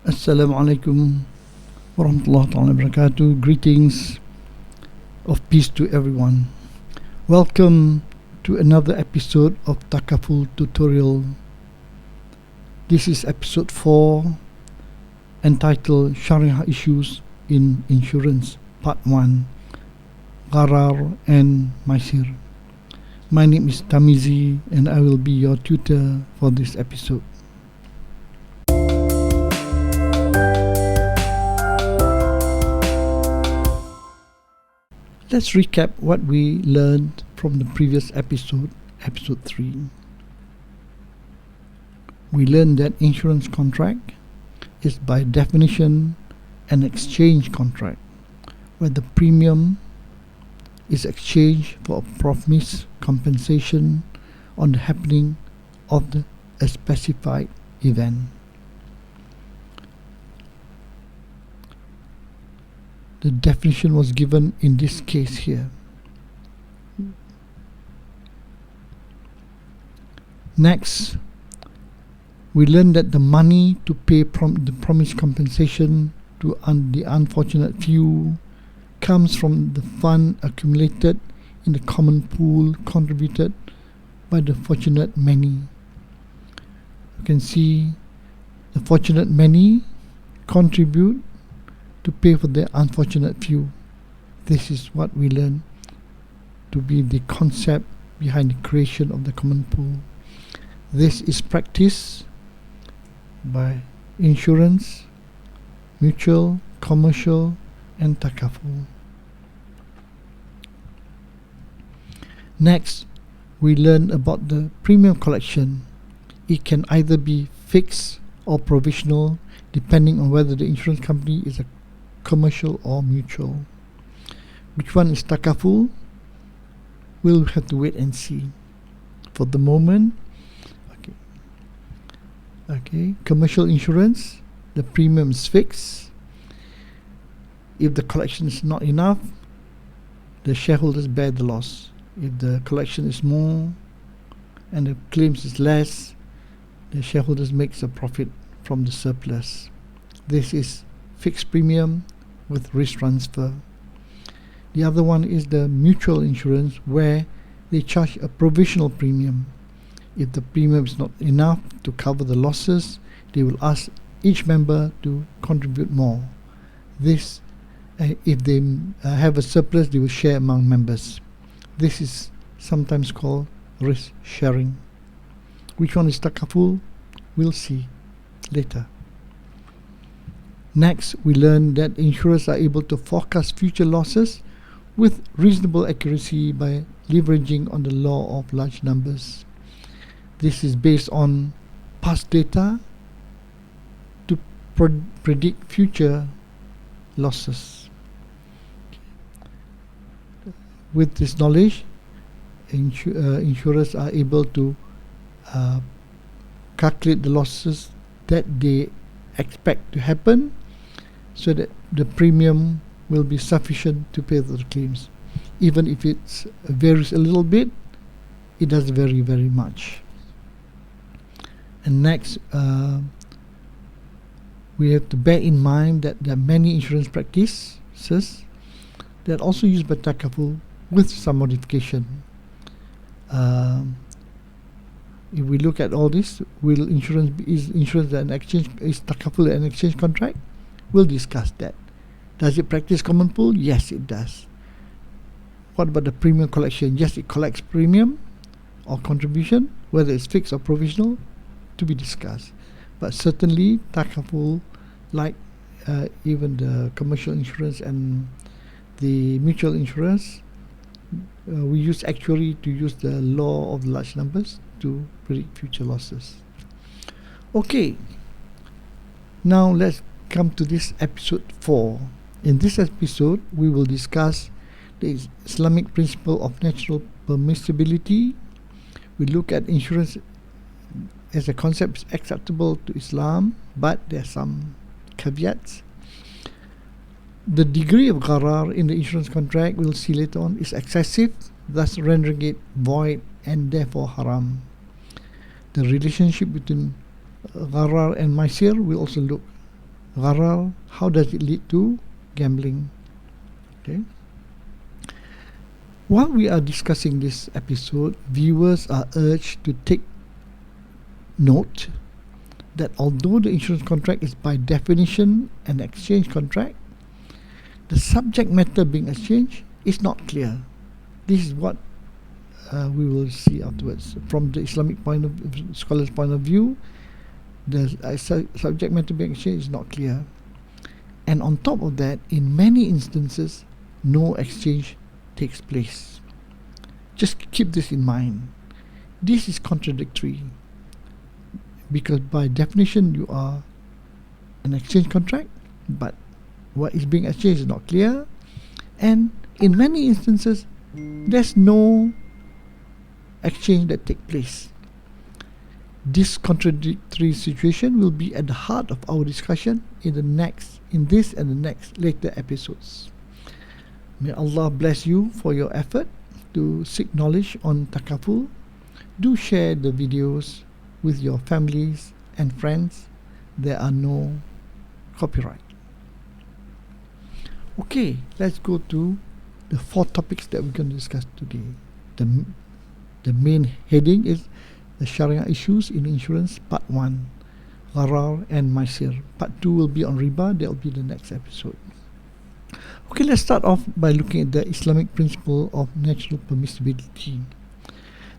Assalamualaikum warahmatullahi wabarakatuh. Greetings of peace to everyone. Welcome to another episode of Takaful tutorial. This is episode 4 entitled Shariah Issues in Insurance Part 1, Gharar and Maisir. My name is Tamizi and I will be your tutor for this episode. Let's recap what we learned from the previous episode, episode 3. We learned that insurance contract is by definition an exchange contract where the premium is exchanged for a promised compensation on the happening of a specified event. The definition was given in this case here. Next, we learned that the money to pay the promised compensation to the unfortunate few comes from the fund accumulated in the common pool contributed by the fortunate many. You can see the fortunate many contribute to pay for the unfortunate few. This is what we learn to be the concept behind the creation of the common pool. This is practiced by insurance, mutual, commercial, and Takaful. Next, we learn about the premium collection. It can either be fixed or provisional depending on whether the insurance company is a commercial or mutual. Which one is Takaful? We'll have to wait and see. For the moment, commercial insurance, the premium is fixed. If the collection is not enough, the shareholders bear the loss. If the collection is more and the claims is less, the shareholders makes a profit from the surplus. This is fixed premium with risk transfer. The other one is the mutual insurance, where they charge a provisional premium. If the premium is not enough to cover the losses, they will ask each member to contribute more. This, if they have a surplus, they will share among members. This is sometimes called risk sharing. Which one is Takaful? We'll see later. Next, we learn that insurers are able to forecast future losses with reasonable accuracy by leveraging on the law of large numbers. This is based on past data to predict future losses. With this knowledge, insurers are able to calculate the losses that they expect to happen, so that the premium will be sufficient to pay the claims. Even if it varies a little bit, it does vary very much. And next, we have to bear in mind that there are many insurance practices that are also used by Takaful with some modification. If we look at all this, is insurance an exchange? Is Takaful an exchange contract? We'll discuss that. Does it practice common pool? Yes, it does. What about the premium collection? Yes, it collects premium or contribution, whether it's fixed or provisional, to be discussed. But certainly, Takaful, like even the commercial insurance and the mutual insurance, we use actuary to use the law of large numbers to predict future losses. Okay, now let's come to this episode 4. In this episode, we will discuss the Islamic principle of natural permissibility. We look at insurance as a concept acceptable to Islam, but there are some caveats. The degree of gharar in the insurance contract, we'll see later on, is excessive, thus rendering it void and therefore haram. The relationship between Gharar and Maisir we'll also look Gharar, how does it lead to gambling? Okay. While we are discussing this episode, viewers are urged to take note that although the insurance contract is by definition an exchange contract, the subject matter being exchanged is not clear. This is what we will see afterwards. From the Islamic point of scholars' point of view, the subject matter being exchanged is not clear. And on top of that, in many instances, no exchange takes place. Just keep this in mind. This is contradictory, because by definition you are an exchange contract, but what is being exchanged is not clear, and in many instances there's no exchange that takes place. This contradictory situation will be at the heart of our discussion in this and the next later episodes. May Allah bless you for your effort to seek knowledge on Takaful. Do share the videos with your families and friends. There are no copyright. Okay, let's go to the 4 topics that we're going to discuss today. The main heading is the Shariah issues in insurance, part 1, Gharar and Maisir. Part 2 will be on riba. That will be the next episode. Okay, let's start off by looking at the Islamic principle of natural permissibility.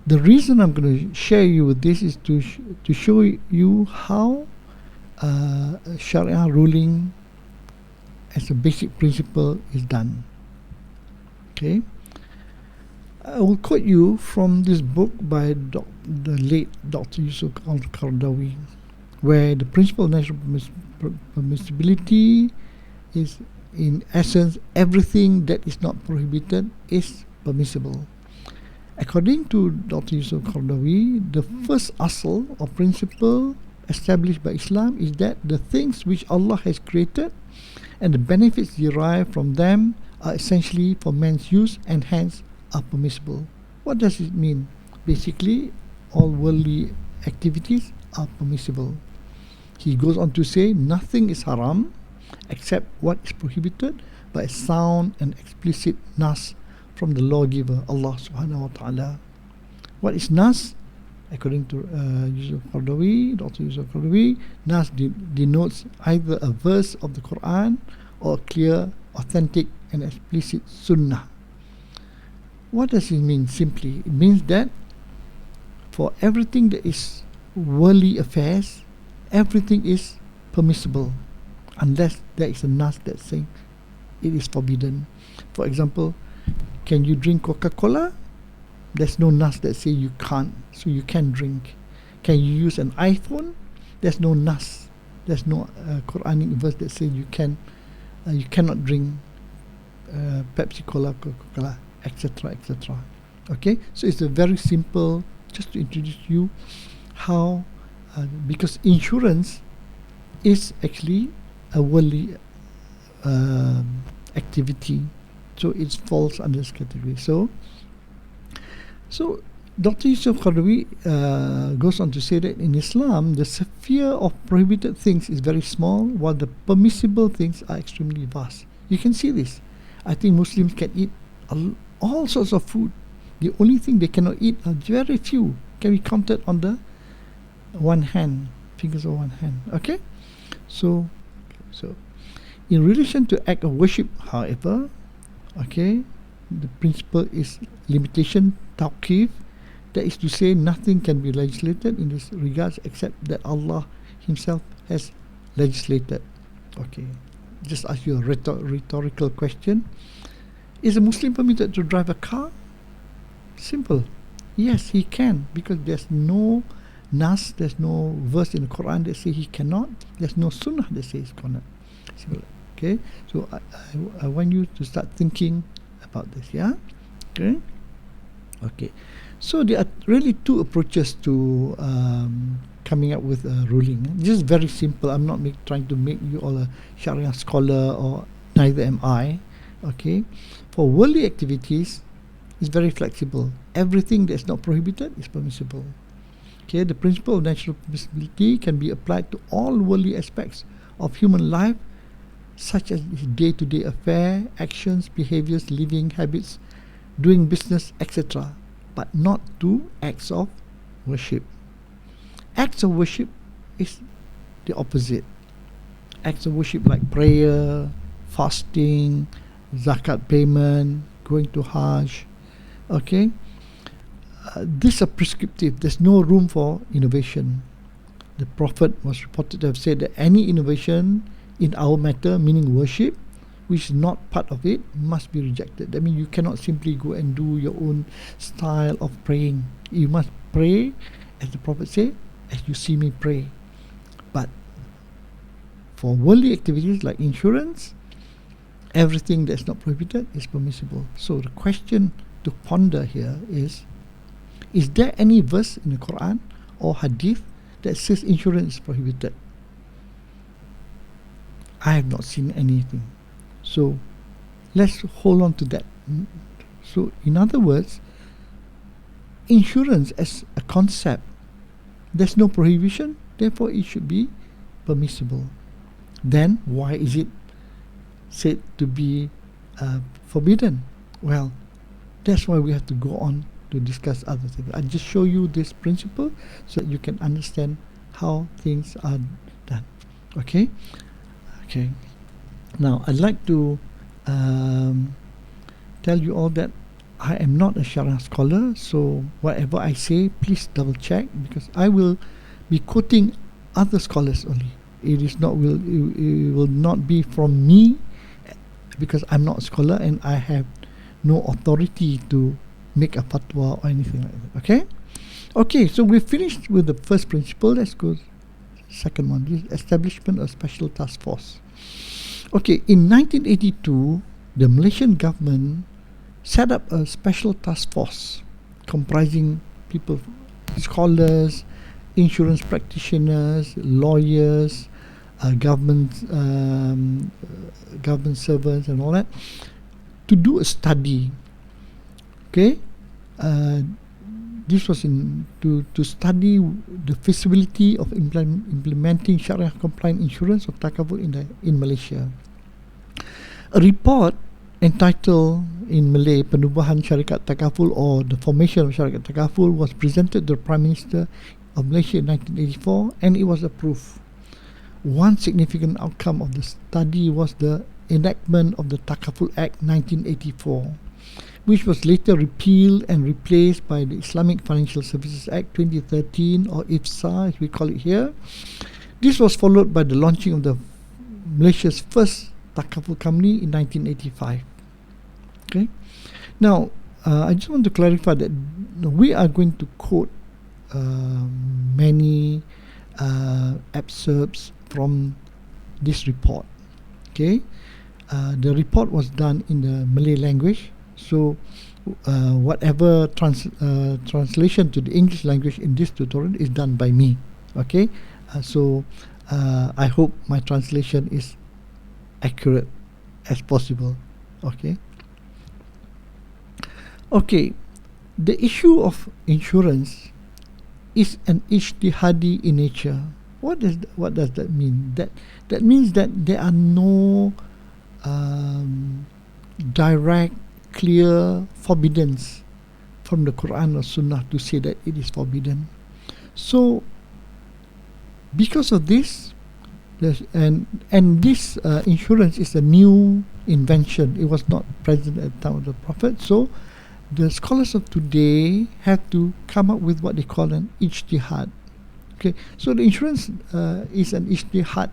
The reason I'm going to share you with this is to show you how Shariah ruling as a basic principle is done. Okay, I will quote you from this book by the late Dr. Yusuf al-Qaradawi, where the principle of natural permissibility is, in essence, everything that is not prohibited is permissible. According to Dr. Yusuf al-Qaradawi, the first asal or principle established by Islam is that the things which Allah has created and the benefits derived from them are essentially for man's use and hence are permissible. What does it mean? Basically, all worldly activities are permissible. He goes on to say, nothing is haram except what is prohibited by a sound and explicit nas from the lawgiver, Allah subhanahu wa ta'ala. What is nas? According to Dr. Yusuf Qaradawi, nas denotes either a verse of the Quran or clear, authentic and explicit sunnah. What does it mean simply? It means that for everything that is worldly affairs, everything is permissible unless there is a nas that says it is forbidden. For example, can you drink Coca-Cola? There's no nas that says you can't, so you can drink. Can you use an iPhone? There's no nas. There's no Quranic verse that says you cannot drink Pepsi Cola, Coca-Cola, etc., etc. Okay, so it's a very simple, just to introduce you how, because insurance is actually a worldly activity, so it falls under this category. So Dr. Yusuf Qaradawi goes on to say that in Islam, the sphere of prohibited things is very small, while the permissible things are extremely vast. You can see this. I think Muslims can eat all sorts of food. The only thing they cannot eat are very few, can be counted on the fingers of one hand. Okay, so in relation to act of worship, however, okay, the principle is limitation, tawqif. That is to say, nothing can be legislated in this regards except that Allah Himself has legislated. Okay, just ask you a rhetorical question. Is a Muslim permitted to drive a car? Simple. Yes, he can, because there's no nas, there's no verse in the Quran that says he cannot. There's no sunnah that says he cannot. Simple. Okay, so I want you to start thinking about this. Yeah. Okay. So there are really 2 approaches to coming up with a ruling. This is very simple. I'm not trying to make you all a Sharia scholar, or neither am I. Okay, for worldly activities, it's very flexible. Everything that's not prohibited is permissible. Okay, the principle of natural permissibility can be applied to all worldly aspects of human life, such as his day-to-day affair, actions, behaviors, living habits, doing business, etc., but not to acts of worship. Acts of worship is the opposite. Acts of worship like prayer, fasting, zakat payment, going to Hajj, okay? These are prescriptive. There's no room for innovation. The Prophet was reported to have said that any innovation in our matter, meaning worship, which is not part of it, must be rejected. That means you cannot simply go and do your own style of praying. You must pray, as the Prophet said, as you see me pray. But for worldly activities like insurance, everything that's not prohibited is permissible. So the question to ponder here is there any verse in the Quran or Hadith that says insurance is prohibited? I have not seen anything. So let's hold on to that. So in other words, insurance as a concept, there's no prohibition, therefore it should be permissible. Then why is it said to be forbidden? Well, that's why we have to go on to discuss other things. I just show you this principle so that you can understand how things are done. Okay? Okay. Now, I'd like to tell you all that I am not a Shariah scholar, so whatever I say, please double check, because I will be quoting other scholars only. It will not be from me, because I'm not a scholar and I have no authority to make a fatwa or anything like that. Okay? Okay, so we finished with the first principle. Let's go second one, the establishment of special task force. Okay, in 1982, the Malaysian government set up a special task force comprising people, scholars, insurance practitioners, lawyers, government servants and all that, to do a study. Okay, this was to study the feasibility of implementing Sharia compliant insurance or Takaful in Malaysia. A report entitled in Malay Penubuhan Syarikat Takaful, or the formation of Syarikat Takaful, was presented to the Prime Minister of Malaysia in 1984 and it was approved. One significant outcome of the study was the enactment of the Takaful Act 1984, which was later repealed and replaced by the Islamic Financial Services Act 2013, or IFSA as we call it here. This was followed by the launching of the Malaysia's first Takaful company in 1985. Okay. Now, I just want to clarify that we are going to quote many excerpts from this report. Okay. The report was done in the Malay language, so whatever translation to the English language in this tutorial is done by me. Okay. So I hope my translation is accurate as possible. Okay. Okay, the issue of insurance is an ijtihadi in nature. What does that mean? That means that there are no direct, clear forbiddance from the Quran or Sunnah to say that it is forbidden. So, because of this, and this insurance is a new invention. It was not present at the time of the Prophet. So, the scholars of today have to come up with what they call an ijtihad. Okay, so the insurance is an ijtihad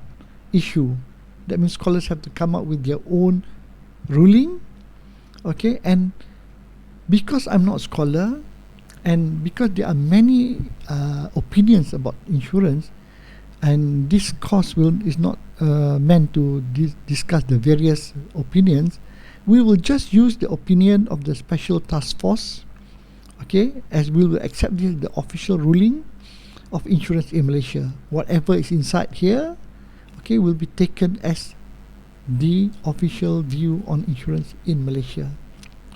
issue. That means scholars have to come up with their own ruling. Okay, and because I'm not a scholar, and because there are many opinions about insurance, and this course is not meant to discuss the various opinions, we will just use the opinion of the special task force, okay, as we will accept this the official ruling of insurance in Malaysia. Whatever is inside here, okay, will be taken as the official view on insurance in Malaysia.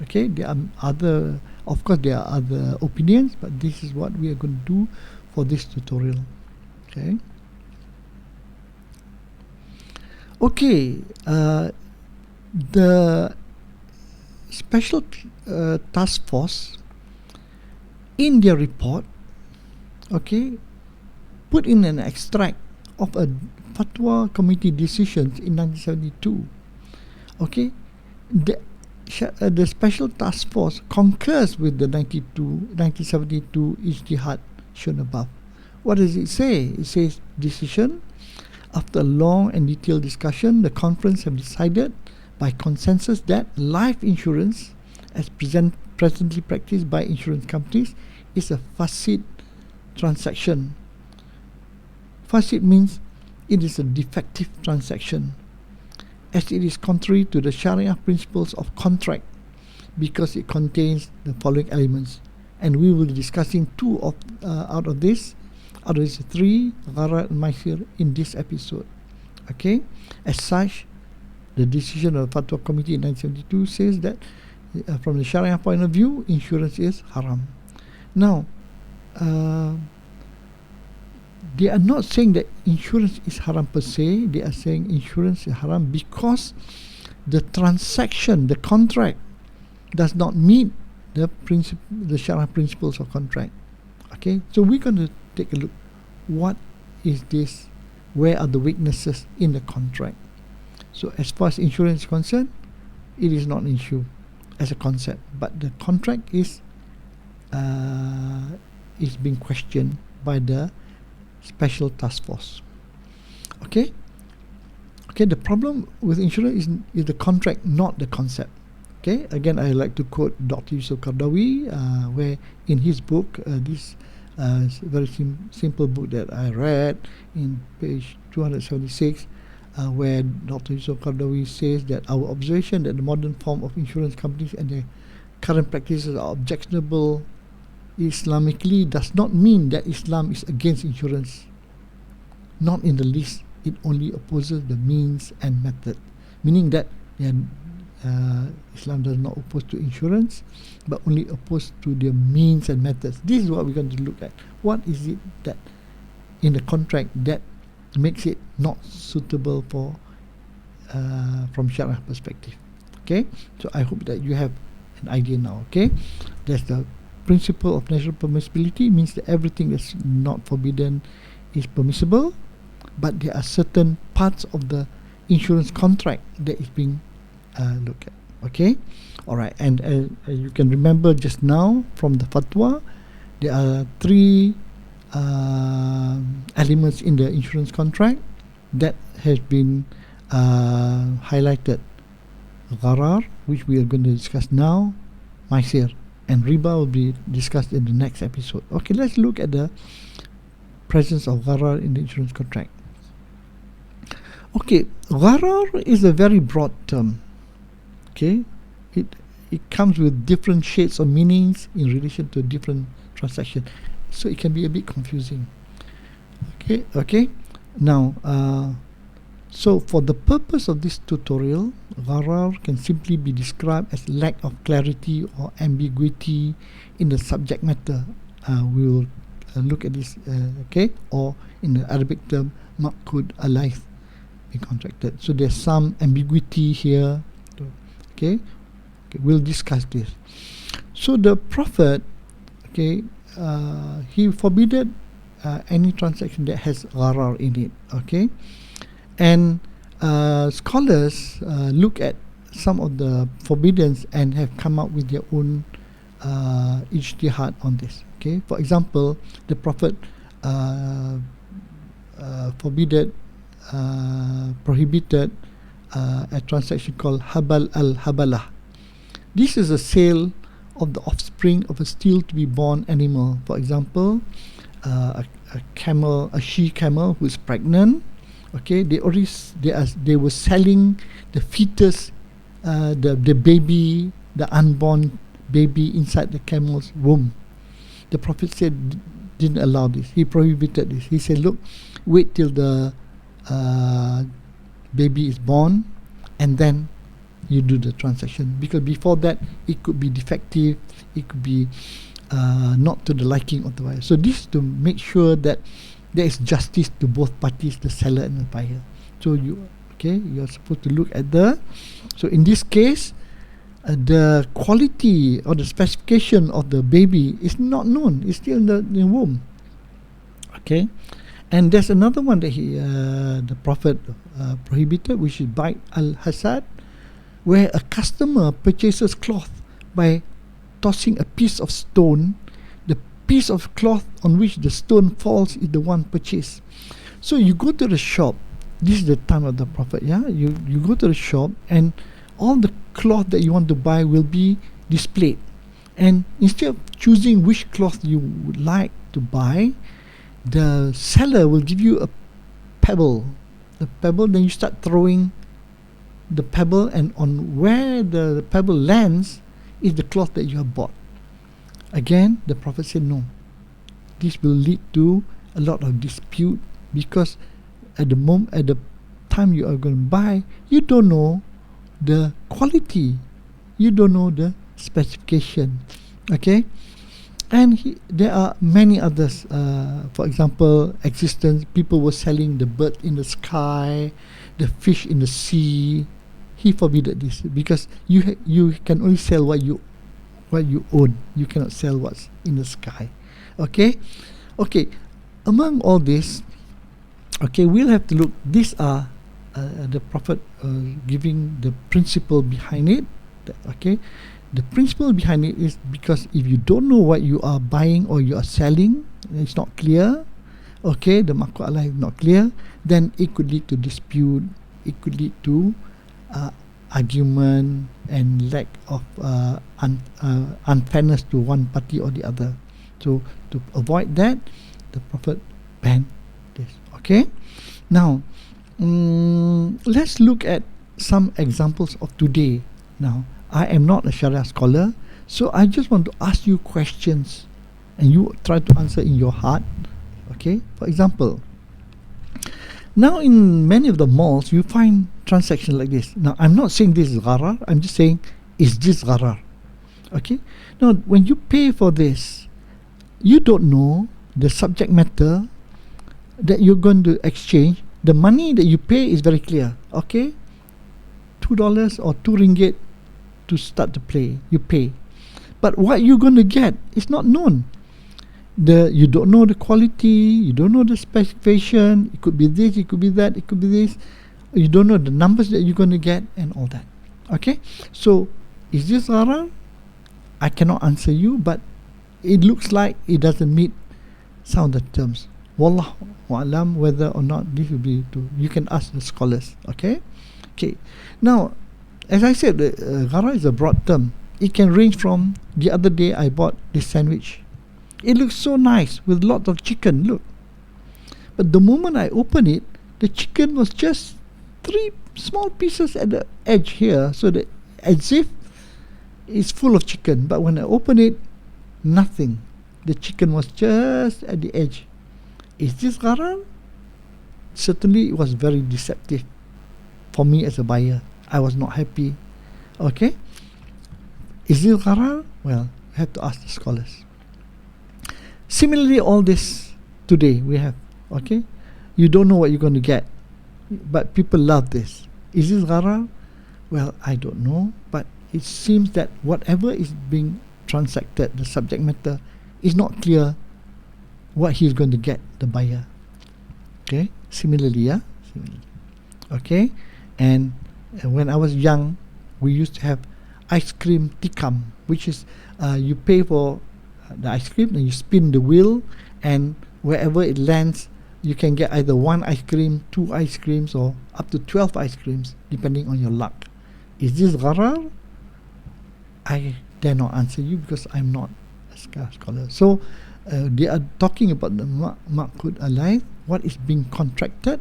Okay, there are other opinions, but this is what we are going to do for this tutorial. Okay. Okay, the special task force in their report, okay, put in an extract of a fatwa committee decisions in 1972. Okay, the special task force concurs with the 1972 ijtihad shown above. What does it say? It says, decision, after a long and detailed discussion, the conference have decided by consensus that life insurance, as presently practiced by insurance companies, is a fasid transaction. Fasid means it is a defective transaction, as it is contrary to the Shariah principles of contract, because it contains the following elements, and we will be discussing two of out of these three, Gharar Maisir, in this episode. Okay, as such, the decision of the Fatwa Committee in 1972 says that from the Shariah point of view, insurance is haram. Now, they are not saying that insurance is haram per se. They are saying insurance is haram because the transaction, the contract, does not meet the Shariah principles of contract. Okay, so we're going to take a look. What is this? Where are the weaknesses in the contract? So as far as insurance is concerned, it is not an issue as a concept, but the contract is being questioned by the special task force. Okay, the problem with insurance is the contract, not the concept. Okay, again, I like to quote Dr. Yusuf Qaradawi, where in his book, this very simple book that I read in page 276, where Dr. Yusuf Qaradawi says that our observation that the modern form of insurance companies and their current practices are objectionable Islamically does not mean that Islam is against insurance. Not in the least. It only opposes the means and method, meaning that Islam does not oppose to insurance, but only oppose to their means and methods. This is what we're going to look at. What is it that in the contract that makes it not suitable for from Sharia perspective? Okay, so I hope that you have an idea now. Okay, that's the principle of natural permissibility. Means that everything that's not forbidden is permissible, but there are certain parts of the insurance contract that is being looked at. Okay, all right, and you can remember just now from the fatwa, there are three elements in the insurance contract that has been highlighted: Gharar, which we are going to discuss now, Maisir, and riba will be discussed in the next episode. Okay, let's look at the presence of gharar in the insurance contract. Okay, gharar is a very broad term. Okay, it comes with different shades of meanings in relation to different transactions, so it can be a bit confusing. Okay. Now, so for the purpose of this tutorial, gharar can simply be described as lack of clarity or ambiguity in the subject matter. We will look at this, okay, or in the Arabic term, maqud alayth, be contracted. So there's some ambiguity here. Okay, we'll discuss this. So the Prophet, okay, he forbidden any transaction that has gharar in it. Okay, and scholars look at some of the forbiddance and have come up with their own ijtihad on this. Okay, for example, the Prophet prohibited a transaction called habal al-habalah. This is a sale of the offspring of a still to be born animal. For example, a she camel who is pregnant. Okay, they were selling the fetus, the baby, the unborn baby inside the camel's womb. The Prophet said didn't allow this. He prohibited this. He said, look, wait till the baby is born and then you do the transaction, because before that it could be defective, it could be not to the liking of the buyer. So this is to make sure that there is justice to both parties, the seller and the buyer. So Okay, you're supposed to look at so in this case, the quality or the specification of the baby is not known. It's still in the womb. Okay, and there's another one that the Prophet prohibited, which is Bait al-Hasad, where a customer purchases cloth by tossing a piece of stone. The piece of cloth on which the stone falls is the one purchased. So you go to the shop. This is the time of the Prophet. Yeah, you go to the shop, and all the cloth that you want to buy will be displayed. And instead of choosing which cloth you would like to buy, the seller will give you a pebble. The pebble, then you start throwing the pebble, and on where the pebble lands is the cloth that you have bought. Again, the Prophet said no. This will lead to a lot of dispute, because at the time you are going to buy, you don't know the quality, you don't know the specification. Okay, and there are many others. For example, existence. People were selling the bird in the sky, the fish in the sea. He forbidden this, because you can only sell what you own. You cannot sell what's in the sky. Okay. Among all this, okay, we'll have to look. These are the Prophet giving the principle behind it. Okay, the principle behind it is because if you don't know what you are buying or you are selling, it's not clear. Okay, the Maqul Allah is not clear, then it could lead to dispute. It could lead to argument and lack of unfairness to one party or the other. So to avoid that, the Prophet banned this. Okay, now let's look at some examples of today. Now, I am not a Sharia scholar, so I just want to ask you questions, and you try to answer in your heart. Okay, for example, now in many of the malls you find transactions like this. Now, I'm not saying this is gharar, I'm just saying, is this gharar? Okay, now when you pay for this, you don't know the subject matter that you're going to exchange. The money that you pay is very clear. Okay, $2 or ringgit to start to play, you pay, but what you're going to get is not known. You don't know the quality, you don't know the specification. It could be this, it could be that, it could be this. You don't know the numbers that you're going to get and all that. Okay, so is this haram? I cannot answer you, but it looks like it doesn't meet some of the terms. Wallahu a'lam whether or not this will be to. You can ask the scholars. Okay. Now, as I said, gharar is a broad term. It can range from, the other day I bought this sandwich. It looks so nice with lots of chicken. Look, but the moment I open it, the chicken was just 3 small pieces at the edge here, so that as if it's full of chicken. But when I open it, nothing. The chicken was just at the edge. Is this gharar? Certainly, it was very deceptive for me as a buyer. I was not happy. Okay, is this gharar? Well, you have to ask the scholars. Similarly, all this today we have. Okay, you don't know what you're going to get, but people love this. Is this gharar? Well, I don't know, but it seems that whatever is being transacted, the subject matter, is not clear what he's going to get, the buyer. Okay, similarly. Okay, and when I was young, we used to have ice cream tikam, which is you pay for the ice cream and you spin the wheel, and wherever it lands, you can get either 1 ice cream, 2 ice creams, or up to 12 ice creams, depending on your luck. Is this gharar? I dare not answer you because I'm not a scholar. So they are talking about the ma'qud alayh, what is being contracted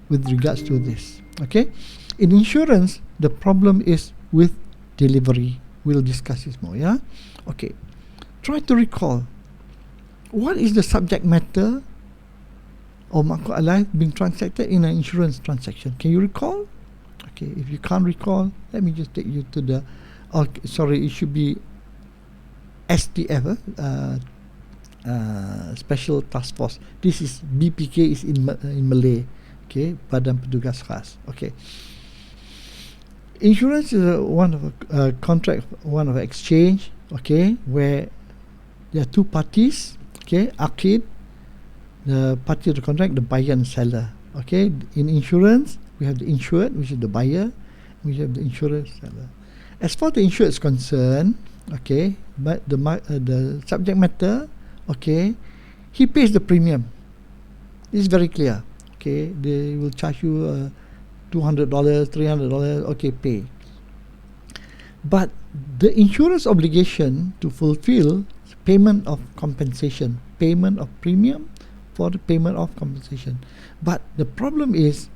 with regards to this. Okay, in insurance, the problem is with delivery. We'll discuss this more. Yeah. Okay. Try to recall what is the subject matter of ma'qud alayh being transacted in an insurance transaction. Can you recall? Okay. If you can't recall, let me just take you to the. Sorry, it should be STF. Special Task Force. This is BPK is in Malay. Okay, badan petugas khas. Okay. Insurance is one of a contract, one of exchange, okay, where there are two parties, okay, akid, the party of the contract, the buyer and seller. Okay, in insurance, we have the insured, which is the buyer, we have the insurer, seller. As far as the insured is concerned, okay, but the subject matter, okay, he pays the premium. It's very clear. Okay, they will charge you $200, $300, okay, pay. But the insurer's obligation to fulfill payment of compensation, payment of premium for the payment of compensation. But the problem is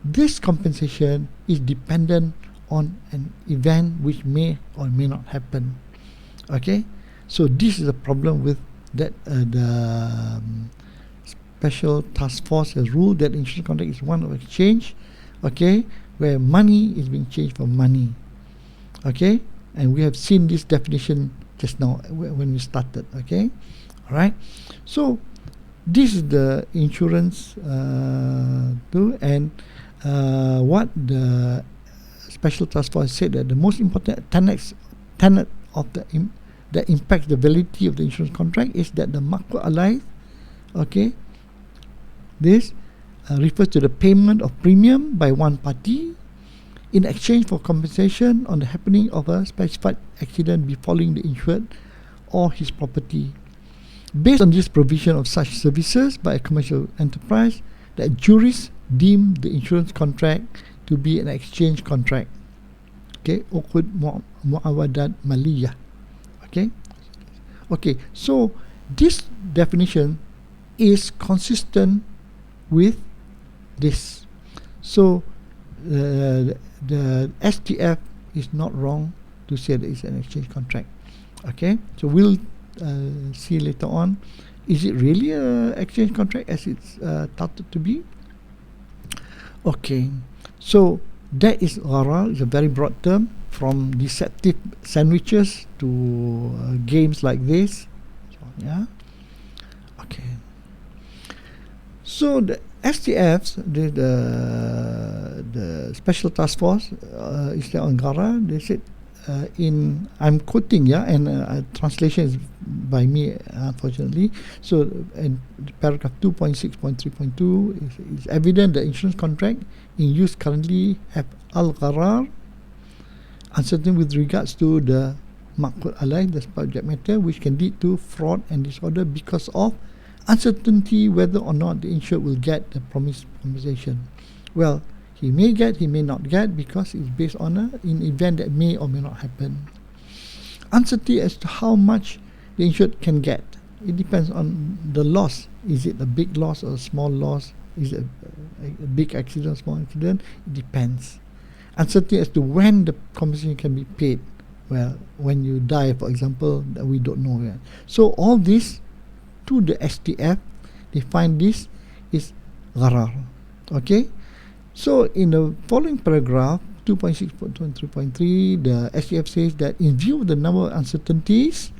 this compensation is dependent on an event which may or may not happen. Okay, so this is a problem with that the special task force has ruled that insurance contract is one of exchange, okay, where money is being changed for money. Okay, and we have seen this definition just now when we started. Okay, all right. So this is the insurance and what the special task force said, that the most important tenet of that impacts the validity of the insurance contract is that the maqul alai, okay, this refers to the payment of premium by one party in exchange for compensation on the happening of a specified accident befalling the insured or his property. Based on this provision of such services by a commercial enterprise, that juries deem the insurance contract to be an exchange contract. Okay, uqud muawadat maliyah. Okay, so this definition is consistent with this. So the STF is not wrong to say that it's an exchange contract. Okay, so we'll see later on, is it really an exchange contract as it's touted to be? Okay, so that is gharar. It's a very broad term, from deceptive sandwiches to games like this. So, yeah. Okay. So the STFs, the Special Task Force, is there on gharar. They said, I'm quoting, yeah, and translation is by me, unfortunately. So in paragraph 2.6.3.2, it's evident that insurance contract in use currently have al-gharar, uncertain with regards to the maqul alai, the subject matter, which can lead to fraud and disorder because of uncertainty whether or not the insured will get the promised compensation. Well, he may get, he may not get, because it's based on an event that may or may not happen. Uncertainty as to how much the insured can get. It depends on the loss. Is it a big loss or a small loss? Is it a big accident, small accident? It depends. Uncertainty as to when the compensation can be paid. Well, when you die, for example, that we don't know yet. So all this, to the STF, they find this is gharar. Okay? So in the following paragraph, 2.6.3.3, the STF says that in view of the number of uncertainties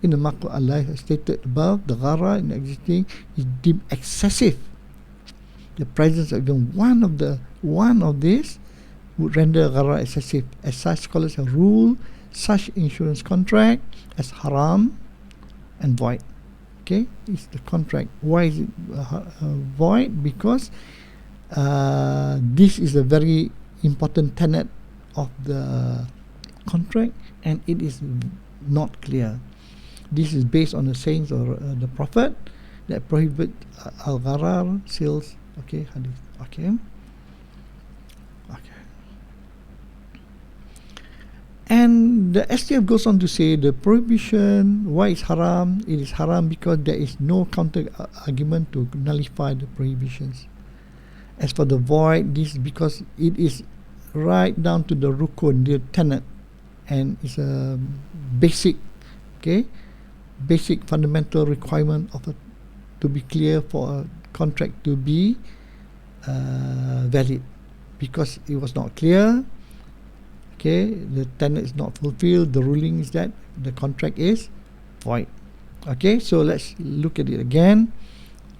in the maqul alai as stated above, the gharar in existing is deemed excessive. The presence of even one of this would render gharar excessive. As such, scholars have ruled such insurance contract as haram and void. Okay, it's the contract. Why is it void? Because this is a very important tenet of the contract, and it is not clear. This is based on the sayings of the Prophet that prohibit al-gharar, sales. Okay, hadith. Okay. And the STF goes on to say the prohibition, why it's haram? It is haram because there is no counter argument to nullify the prohibitions. As for the void, this is because it is right down to the rukun, the tenet, and it's a basic fundamental requirement of to be clear for a contract to be valid. Because it was not clear, okay, the tenet is not fulfilled, the ruling is that the contract is void. Okay, so let's look at it again.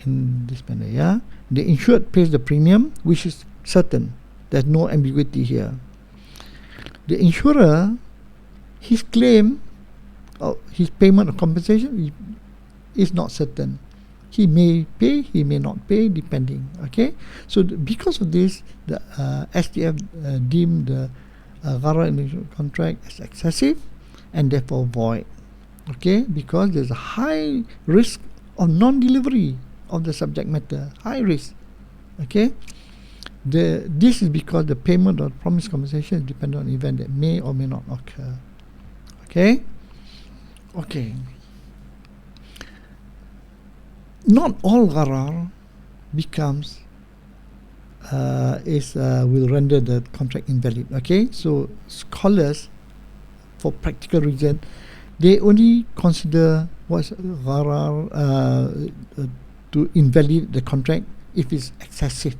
in this manner. Yeah, the insured pays the premium, which is certain. There's no ambiguity here. The insurer, his claim, his payment of compensation is not certain. He may pay, he may not pay, depending. Okay, so because of this, the STF deemed the Gharar insurance contract as excessive and therefore void. Okay, because there's a high risk of non-delivery of the subject matter. High risk. Okay, this is because the payment of promised compensation is dependent on an event that may or may not occur. Okay. Okay. Not all gharar becomes will render the contract invalid. Okay, so scholars, for practical reason, they only consider what's gharar to invalidate the contract if it's excessive.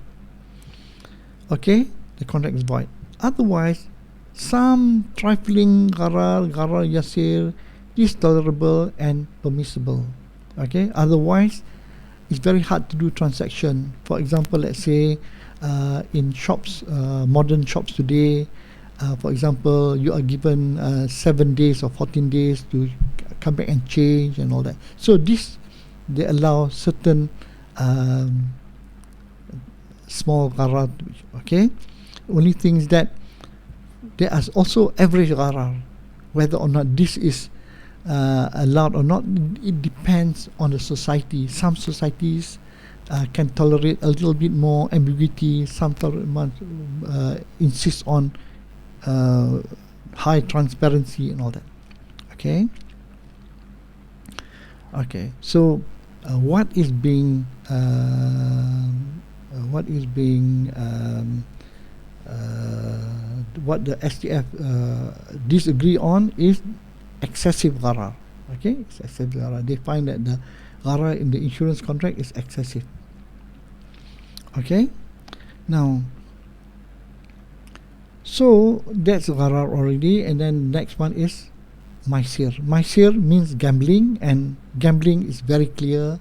Okay, the contract is void. Otherwise, some trifling gharar yasir is tolerable and permissible. Okay, otherwise it's very hard to do transaction. For example, let's say in shops, modern shops today, for example, you are given 7 days or 14 days to come back and change and all that. So this, they allow certain small gharar. Okay, only things that there are also average gharar. Whether or not this is allowed or not, it depends on the society. Some societies can tolerate a little bit more ambiguity. Some insist on high transparency and all that. Okay. Okay. So what the STF disagree on is excessive gharar. Okay, it's excessive gharar. They find that the gharar in the insurance contract is excessive. Okay, now, so that's gharar already, and then next one is maisir. Maisir means gambling, and gambling is very clear.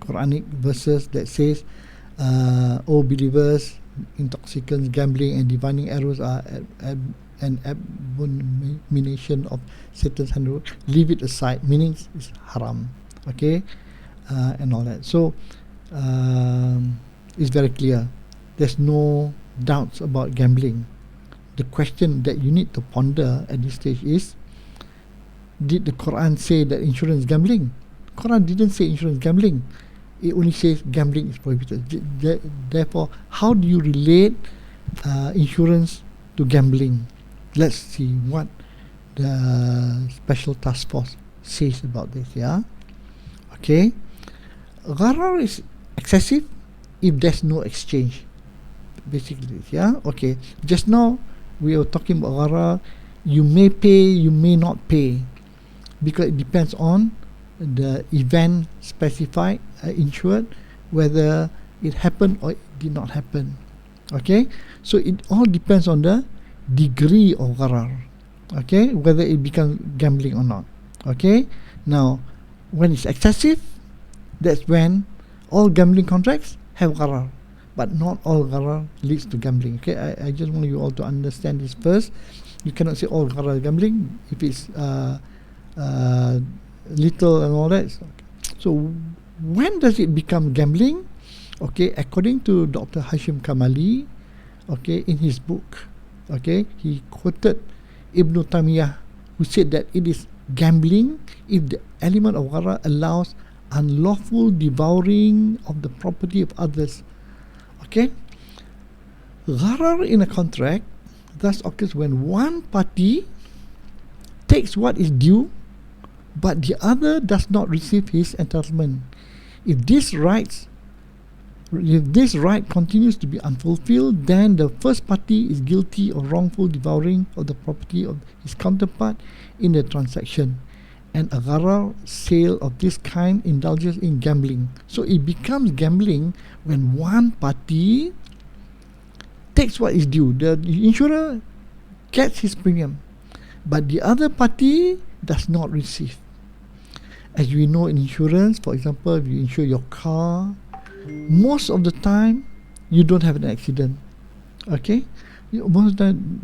Quranic verses that says, "O believers, intoxicants, gambling, and divining arrows are an abomination of Satan's handiwork. Leave it aside," meaning it's haram. Okay, and all that. So it's very clear. There's no doubts about gambling. The question that you need to ponder at this stage is, did the Quran say that insurance is gambling? Quran didn't say insurance gambling. It only says gambling is prohibited. Therefore, how do you relate insurance to gambling? Let's see what the special task force says about this. Yeah. Okay. Gharar is excessive if there's no exchange. Basically, yeah. Okay. Just now we were talking about gharar. You may pay, you may not pay, because it depends on the event specified, insured, whether it happened or it did not happen. Okay, so it all depends on the degree of gharar. Okay, whether it becomes gambling or not. Okay, now when it's excessive, that's when all gambling contracts have gharar, but not all gharar leads to gambling. Okay, I just want you all to understand this first. You cannot say all gharar is gambling if it's little and all that. So when does it become gambling? Okay, according to Dr. Hashim Kamali, okay, in his book, okay, he quoted Ibn Taymiyyah, who said that it is gambling if the element of gharar allows unlawful devouring of the property of others. Okay, gharar in a contract thus occurs when one party takes what is due, but the other does not receive his entitlement. If this right continues to be unfulfilled, then the first party is guilty of wrongful devouring of the property of his counterpart in the transaction, and a gharar sale of this kind indulges in gambling. So it becomes gambling when one party takes what is due. The insurer gets his premium, but the other party does not receive. As we know in insurance, for example, if you insure your car, most of the time you don't have an accident. Okay, most of the time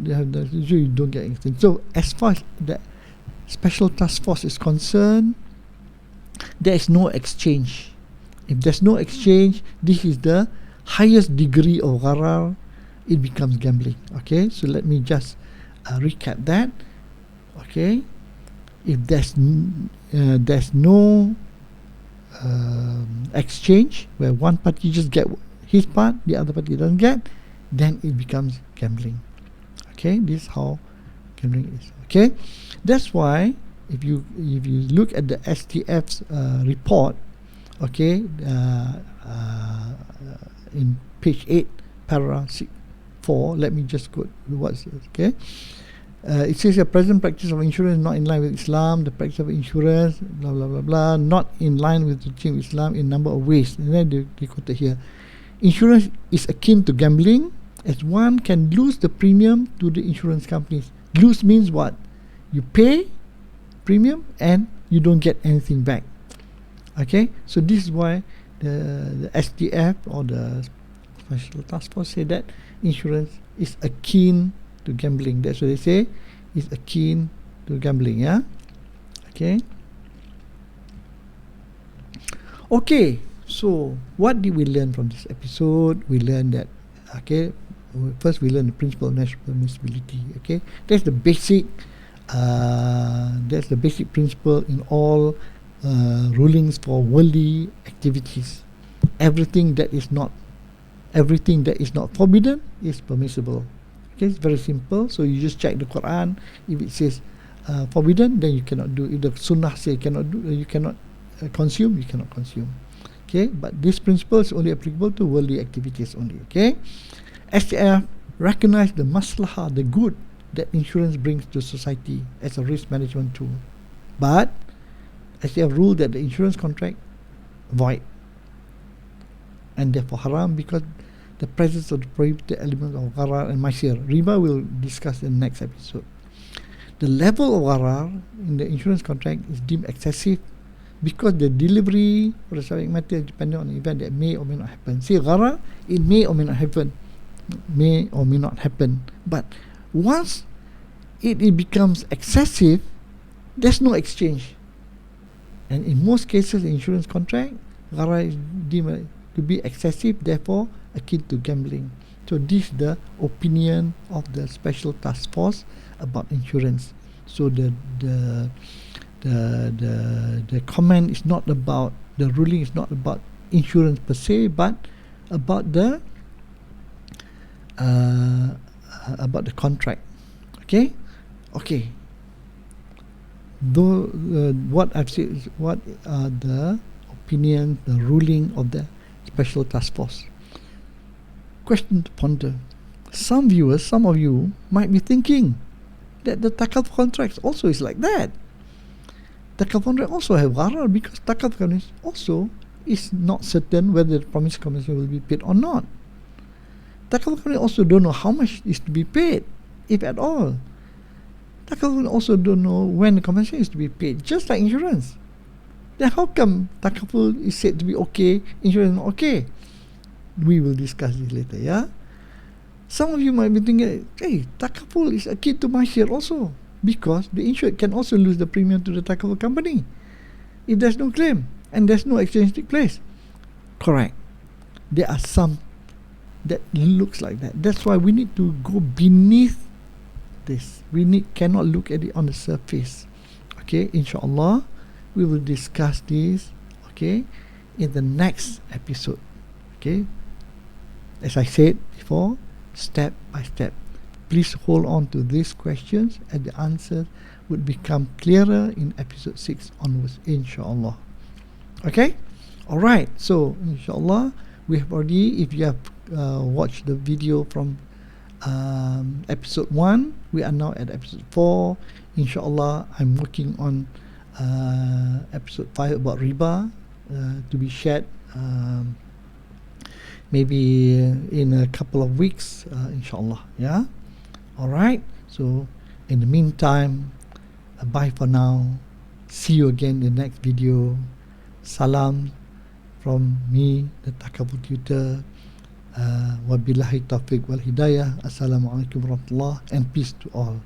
you don't get anything. So as far as the special task force is concerned, there is no exchange. If there's no exchange, this is the highest degree of gharar. It becomes gambling. Okay, so let me just recap that. Okay, if there's no exchange, where one party just get his part, the other party doesn't get, then it becomes gambling. Okay, this is how gambling is. Okay, that's why if you look at the STF's report, okay, in page 8, paragraph 4, let me just go to what's okay. It says the present practice of insurance is not in line with Islam. The practice of insurance, blah blah blah blah, not in line with the teaching of Islam in a number of ways. And then they quoted here, insurance is akin to gambling, as one can lose the premium to the insurance companies. Lose means what? You pay premium and you don't get anything back. Okay, so this is why the STF or the Special Task Force say that insurance is akin to gambling. That's what they say, is akin to gambling. Yeah. Okay. Okay. So what did we learn from this episode? We learned that, okay, first we learned the principle of national permissibility. Okay, that's the basic. That's the basic principle in all rulings for worldly activities. Everything that is not forbidden is permissible. Okay, it's very simple. So you just check the Quran. If it says forbidden, then you cannot do. If the Sunnah says cannot do, you cannot consume. You cannot consume. Okay, but this principle is only applicable to worldly activities only. Okay, STF recognize the maslahah, the good that insurance brings to society as a risk management tool, but STF ruled that the insurance contract void and therefore haram because the presence of the prohibited elements of Gharar and Maisir. Riba will discuss in the next episode. The level of Gharar in the insurance contract is deemed excessive because the delivery of the subject matter is dependent on an event that may or may not happen. See, Gharar, it may or may not happen. But once it becomes excessive, there's no exchange. And in most cases, the insurance contract, Gharar is deemed to be excessive, therefore akin to gambling. So this is the opinion of the Special Task Force about insurance. So the comment is not about, the ruling is not about insurance per se, but about the contract. Okay. Though what I've said is what are the opinion, the ruling of the Special Task Force. Question to ponder. Some viewers, some of you might be thinking that the Takaful contracts also is like that. Takaful contract also have gharar because Takaful contract also is not certain whether the promised compensation will be paid or not. Takaful contract also don't know how much is to be paid, if at all. Takaful also don't know when the compensation is to be paid, just like insurance. Then how come Takaful is said to be okay, insurance not okay? We will discuss this later, yeah? Some of you might be thinking, hey, Takaful is akin to Maisir also, because the insured can also lose the premium to the Takaful company if there's no claim and there's no exchange take place. Correct. There are some that looks like that. That's why we need to go beneath this. Cannot look at it on the surface. Okay, inshallah, we will discuss this, okay, in the next episode. Okay, as I said before, step by step. Please hold on to these questions and the answers would become clearer in episode 6 onwards, inshallah. Okay, alright, so inshallah we have already, if you have watched the video from episode 1, we are now at episode 4. Inshallah, I'm working on episode 5 about riba to be shared maybe in a couple of weeks, inshallah. Yeah, alright, so in the meantime, bye for now. See you again in the next video. Salam from me, the Takaful tutor. Wabillahi taufiq wal hidayah. Assalamualaikum warahmatullahi, and peace to all.